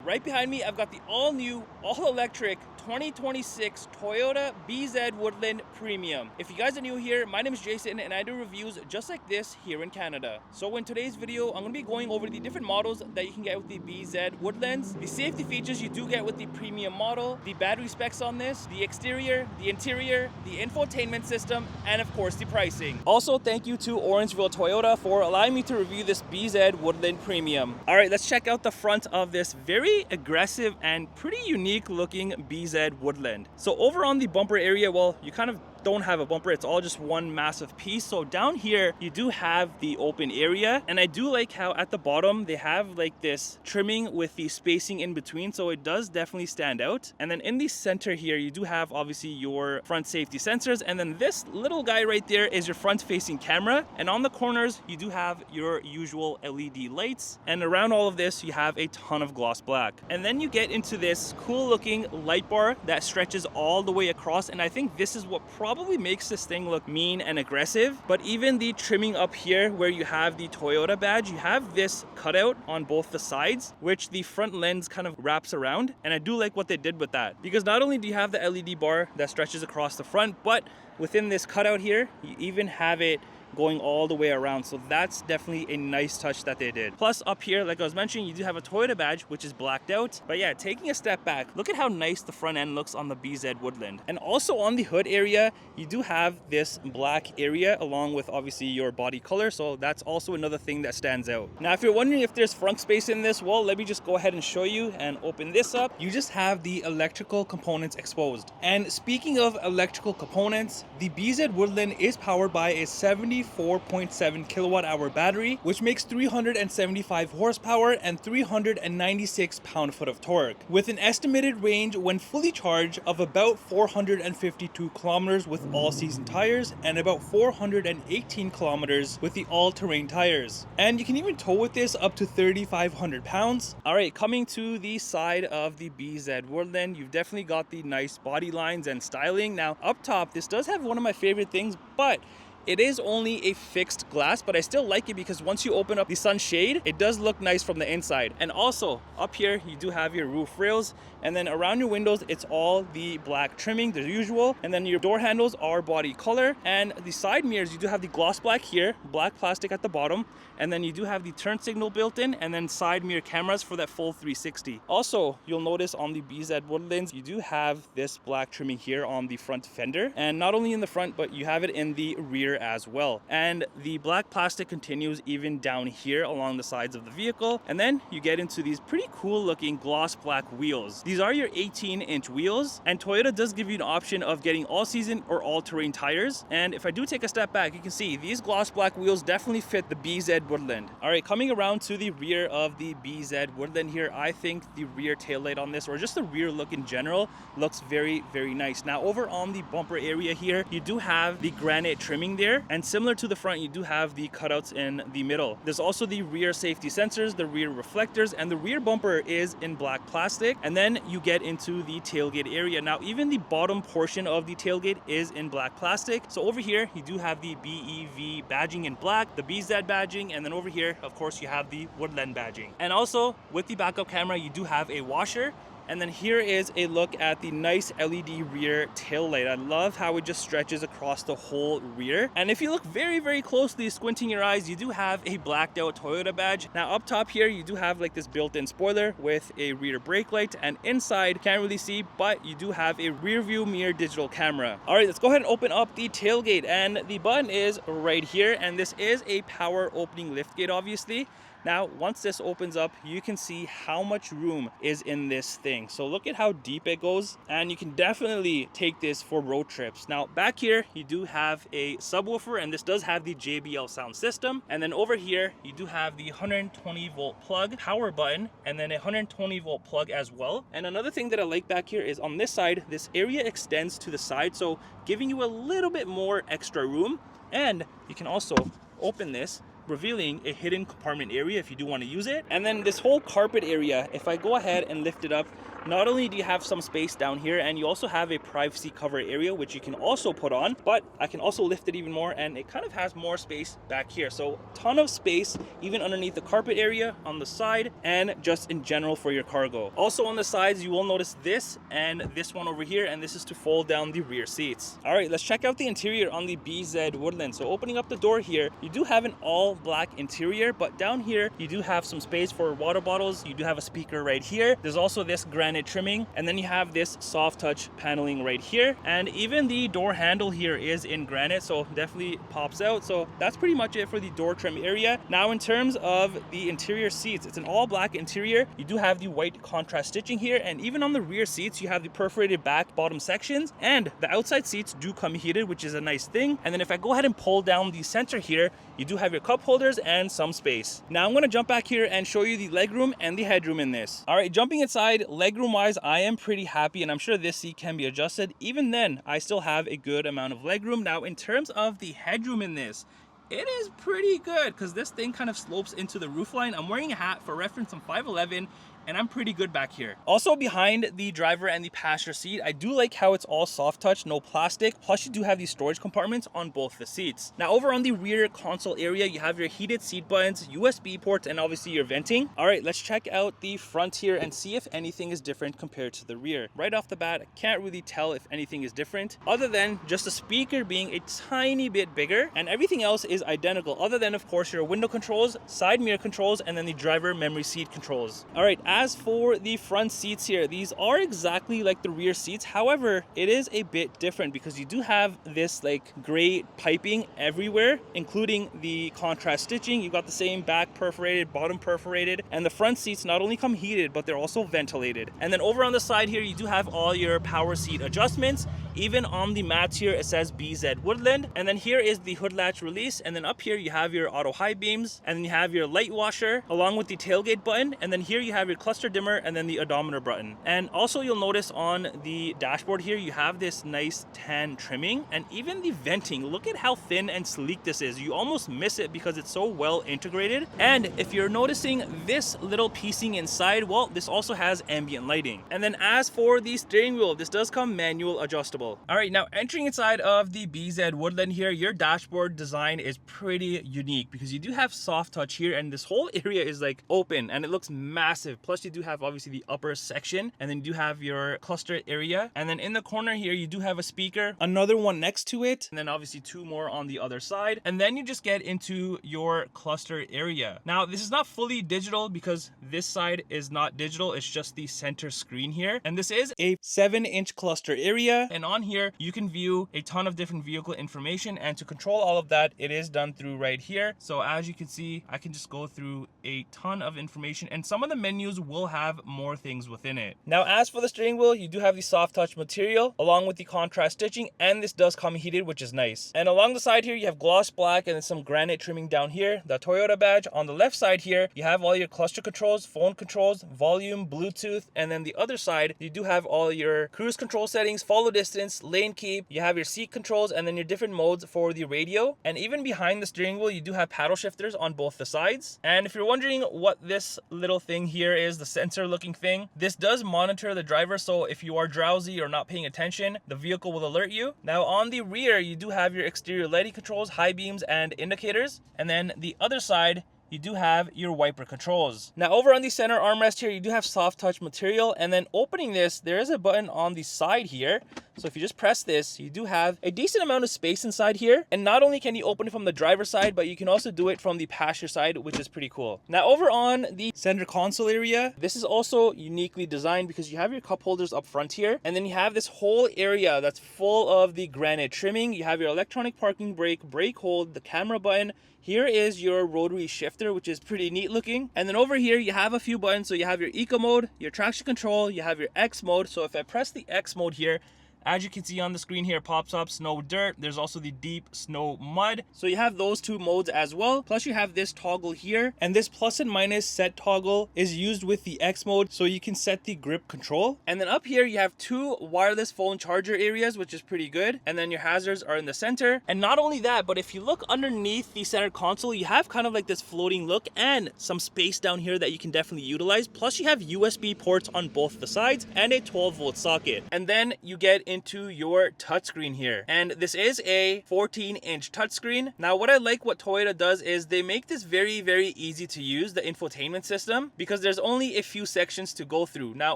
right behind me, I've got the all-new, all-electric 2026 Toyota BZ Woodland Premium. If you guys are new here, my name is Jason and I do reviews just like this here in Canada. So in today's video, I'm going to be going over the different models that you can get with the BZ Woodlands, the safety features you do get with the premium model, the battery specs on this, the exterior, the interior, the infotainment system, and of course the pricing. Also, thank you to Orangeville Toyota for allowing me to review this BZ Woodland Premium. All right, let's check out the front of this very aggressive and pretty unique looking BZ Woodland. So over on the bumper area, well, you kind of don't have a bumper, it's all just one massive piece. So down here you do have the open area, and I do like how at the bottom they have like this trimming with the spacing in between, so it does definitely stand out. And then in the center here you do have obviously your front safety sensors, and then this little guy right there is your front facing camera, and on the corners you do have your usual LED lights, and around all of this you have a ton of gloss black. And then you get into this cool looking light bar that stretches all the way across, and I think this is what probably makes this thing look mean and aggressive. But even the trimming up here where you have the Toyota badge, you have this cutout on both the sides, which the front lens kind of wraps around, and I do like what they did with that, because not only do you have the LED bar that stretches across the front, but within this cutout here you even have it going all the way around. So that's definitely a nice touch that they did. Plus up here, like I was mentioning, you do have a Toyota badge which is blacked out. But yeah, taking a step back, look at how nice the front end looks on the BZ Woodland. And also on the hood area, you do have this black area along with obviously your body color, so that's also another thing that stands out. Now if you're wondering if there's front space in this, well, let me just go ahead and show you and open this up. You just have the electrical components exposed. And speaking of electrical components, the BZ Woodland is powered by a 74.7 kilowatt hour battery, which makes 375 horsepower and 396 pound-foot of torque, with an estimated range when fully charged of about 452 kilometers with all-season tires and about 418 kilometers with the all-terrain tires. And you can even tow with this up to 3,500 pounds. All right, coming to the side of the BZ Woodland, you've definitely got the nice body lines and styling. Now up top, this does have one of my favorite things, but it is only a fixed glass, but I still like it because once you open up the sunshade, it does look nice from the inside. And also up here, you do have your roof rails, and then around your windows, it's all the black trimming, the usual. And then your door handles are body color, and the side mirrors, you do have the gloss black here, black plastic at the bottom, and then you do have the turn signal built in, and then side mirror cameras for that full 360. Also, you'll notice on the BZ Woodlands, you do have this black trimming here on the front fender, and not only in the front, but you have it in the rear as well. And the black plastic continues even down here along the sides of the vehicle. And then you get into these pretty cool looking gloss black wheels. These are your 18-inch wheels, and Toyota does give you an option of getting all-season or all-terrain tires. And if I do take a step back, you can see these gloss black wheels definitely fit the BZ Woodland. All right, coming around to the rear of the BZ Woodland here, I think the rear taillight on this, or just the rear look in general, looks very, very nice. Now over on the bumper area here, you do have the granite trimming there, and similar to the front, you do have the cutouts in the middle. There's also the rear safety sensors, the rear reflectors, and the rear bumper is in black plastic. And then you get into the tailgate area. Now even the bottom portion of the tailgate is in black plastic. So over here you do have the BEV badging in black, the BZ badging, and then over here of course you have the Woodland badging. And also with the backup camera you do have a washer. And then here is a look at the nice LED rear tail light. I love how it just stretches across the whole rear. And if you look very, very closely, squinting your eyes, you do have a blacked out Toyota badge. Now up top here, you do have like this built-in spoiler with a rear brake light, and inside, can't really see, but you do have a rear view mirror digital camera. All right, let's go ahead and open up the tailgate, and the button is right here. And this is a power opening lift gate, obviously. Now, once this opens up, you can see how much room is in this thing. So look at how deep it goes, and you can definitely take this for road trips. Now, back here, you do have a subwoofer, and this does have the JBL sound system. And then over here, you do have the 120 volt plug power button, and then a 120 volt plug as well. And another thing that I like back here is on this side, this area extends to the side, so giving you a little bit more extra room. And you can also open this, revealing a hidden compartment area if you do want to use it. And then this whole carpet area, if I go ahead and lift it up, not only do you have some space down here, and you also have a privacy cover area, which you can also put on, but I can also lift it even more, and it kind of has more space back here. So ton of space, even underneath the carpet area, on the side, and just in general for your cargo. Also on the sides, you will notice this and this one over here, and this is to fold down the rear seats. All right, let's check out the interior on the BZ Woodland. So opening up the door here, you do have an all black interior, but down here you do have some space for water bottles. You do have a speaker right here. There's also this granite trimming, and then you have this soft touch paneling right here, and even the door handle here is in granite, so definitely pops out. So that's pretty much it for the door trim area. Now in terms of the interior seats, it's an all black interior. You do have the white contrast stitching here, and even on the rear seats you have the perforated back bottom sections, and the outside seats do come heated, which is a nice thing. And then if I go ahead and pull down the center here, you do have your cup holders and some space. Now I'm going to jump back here and show you the legroom and the headroom in this. All right, jumping inside, legroom wise, I am pretty happy, and I'm sure this seat can be adjusted. Even then, I still have a good amount of legroom. Now in terms of the headroom in this, it is pretty good because this thing kind of slopes into the roofline. I'm wearing a hat for reference. I'm 5'11", and I'm pretty good back here. Also behind the driver and the passenger seat, I do like how it's all soft touch, no plastic. Plus you do have these storage compartments on both the seats. Now over on the rear console area, you have your heated seat buttons, USB ports, and obviously your venting. All right, let's check out the front here and see if anything is different compared to the rear. Right off the bat, I can't really tell if anything is different other than just the speaker being a tiny bit bigger, and everything else is identical other than of course your window controls, side mirror controls, and then the driver memory seat controls. All right, as for the front seats here, these are exactly like the rear seats. However, it is a bit different because you do have this like gray piping everywhere, including the contrast stitching. You got the same back perforated, bottom perforated, and the front seats not only come heated, but they're also ventilated. And then over on the side here, you do have all your power seat adjustments. Even on the mats here, it says BZ Woodland. And then here is the hood latch release. And then up here, you have your auto high beams, and then you have your light washer along with the tailgate button. And then here you have your cluster dimmer and then the odometer button. And also you'll notice on the dashboard here, you have this nice tan trimming, and even the venting. Look at how thin and sleek this is. You almost miss it because it's so well integrated. And if you're noticing this little piecing inside, well, this also has ambient lighting. And then as for the steering wheel, this does come manual adjustable. All right, now entering inside of the BZ Woodland here, your dashboard design is pretty unique because you do have soft touch here, and this whole area is like open and it looks massive. Plus you do have obviously the upper section, and then you do have your cluster area, and then in the corner here you do have a speaker, another one next to it, and then obviously two more on the other side, and then you just get into your cluster area. Now this is not fully digital because this side is not digital, it's just the center screen here, and this is a 7-inch cluster area, and on here you can view a ton of different vehicle information, and to control all of that, it is done through right here. So as you can see, I can just go through a ton of information, and some of the menus will have more things within it. Now as for the steering wheel, you do have the soft touch material along with the contrast stitching, and this does come heated, which is nice. And along the side here you have gloss black and then some granite trimming down here, the Toyota badge. On the left side here you have all your cluster controls, phone controls, volume, Bluetooth, and then the other side you do have all your cruise control settings, follow distance, lane keep, you have your seat controls, and then your different modes for the radio. And even behind the steering wheel you do have paddle shifters on both the sides. And if you're wondering what this little thing here is, the sensor looking thing, this does monitor the driver, so if you are drowsy or not paying attention, the vehicle will alert you. Now on the rear you do have your exterior lighting controls, high beams, and indicators, and then the other side you do have your wiper controls. Now over on the center armrest here, you do have soft touch material, and then opening this, there is a button on the side here. So if you just press this, you do have a decent amount of space inside here. And not only can you open it from the driver's side, but you can also do it from the passenger side, which is pretty cool. Now over on the center console area, this is also uniquely designed because you have your cup holders up front here, and then you have this whole area that's full of the granite trimming. You have your electronic parking brake, brake hold, the camera button. Here is your rotary shifter, which is pretty neat looking. And then over here, you have a few buttons. So you have your eco mode, your traction control, you have your X mode. So if I press the X mode here, As you can see on the screen here, pops up snow dirt. There's also the deep snow mud. So you have those two modes as well. Plus you have this toggle here, and this plus and minus set toggle is used with the X mode, so you can set the grip control. And then up here you have two wireless phone charger areas, which is pretty good. And then your hazards are in the center. And not only that, but if you look underneath the center console, you have kind of like this floating look and some space down here that you can definitely utilize. Plus you have USB ports on both the sides and a 12-volt socket. And then you get into your touchscreen here, and this is a 14-inch touchscreen. Now what I like what Toyota does is they make this very easy to use, the infotainment system, because there's only a few sections to go through. Now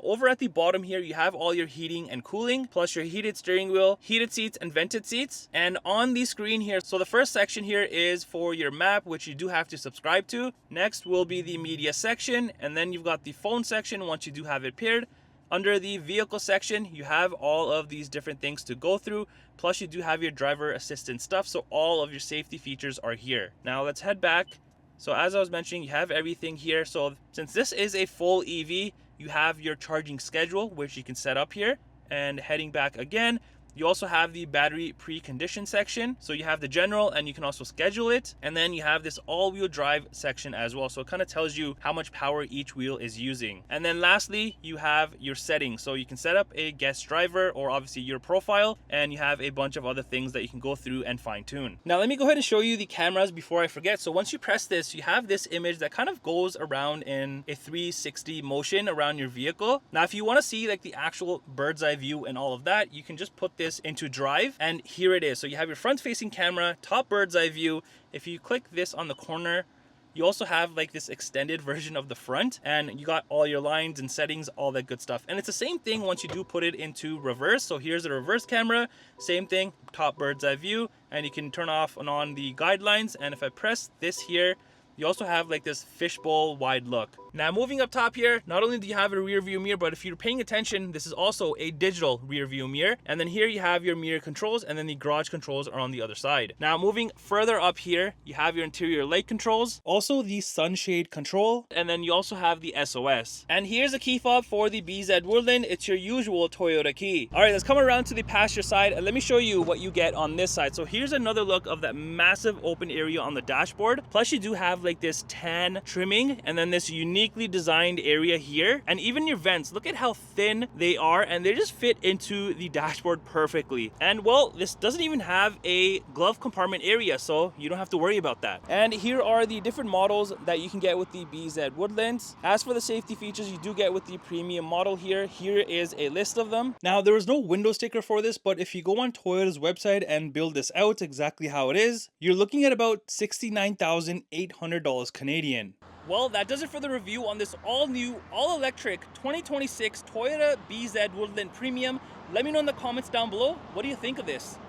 over at the bottom here you have all your heating and cooling, plus your heated steering wheel, heated seats and vented seats. And on the screen here, so the first section here is for your map, which you do have to subscribe to. Next will be the media section, and then you've got the phone section once you do have it paired. Under the vehicle section, you have all of these different things to go through. Plus you do have your driver assistance stuff, so all of your safety features are here. Now let's head back. So as I was mentioning, you have everything here. So since this is a full EV, you have your charging schedule, which you can set up here. And heading back again, you also have the battery precondition section. So you have the general, and you can also schedule it. And then you have this all-wheel drive section as well. So it kind of tells you how much power each wheel is using. And then lastly, you have your settings. So you can set up a guest driver, or obviously your profile, and you have a bunch of other things that you can go through and fine tune. Now let me go ahead and show you the cameras before I forget. So once you press this, you have this image that kind of goes around in a 360 motion around your vehicle. Now if you want to see like the actual bird's eye view and all of that, you can just put this into drive, and here it is. So you have your front facing camera, top bird's eye view. If you click this on the corner, you also have like this extended version of the front, and you got all your lines and settings, all that good stuff. And it's the same thing once you do put it into reverse. So here's the reverse camera, same thing, top bird's eye view, and you can turn off and on the guidelines. And if I press this here, you also have like this fishbowl wide look. Now moving up top here, not only do you have a rear view mirror, but if you're paying attention, this is also a digital rear view mirror. And then here you have your mirror controls, and then the garage controls are on the other side. Now moving further up here, you have your interior light controls, also the sunshade control, and then you also have the SOS. And here's a key fob for the BZ Woodland. It's your usual Toyota key. All right, let's come around to the passenger side and let me show you what you get on this side. So here's another look of that massive open area on the dashboard. Plus you do have like this tan trimming, and then this uniquely designed area here, and even your vents, look at how thin they are, and they just fit into the dashboard perfectly. And well, this doesn't even have a glove compartment area, so you don't have to worry about that. And here are the different models that you can get with the BZ Woodlands. As for the safety features you do get with the premium model here is a list of them. Now there is no window sticker for this, but if you go on Toyota's website and build this out exactly how it is, you're looking at about $69,800 Canadian. Well, that does it for the review on this all-new, all-electric 2026 Toyota BZ Woodland Premium. Let me know in the comments down below, what do you think of this?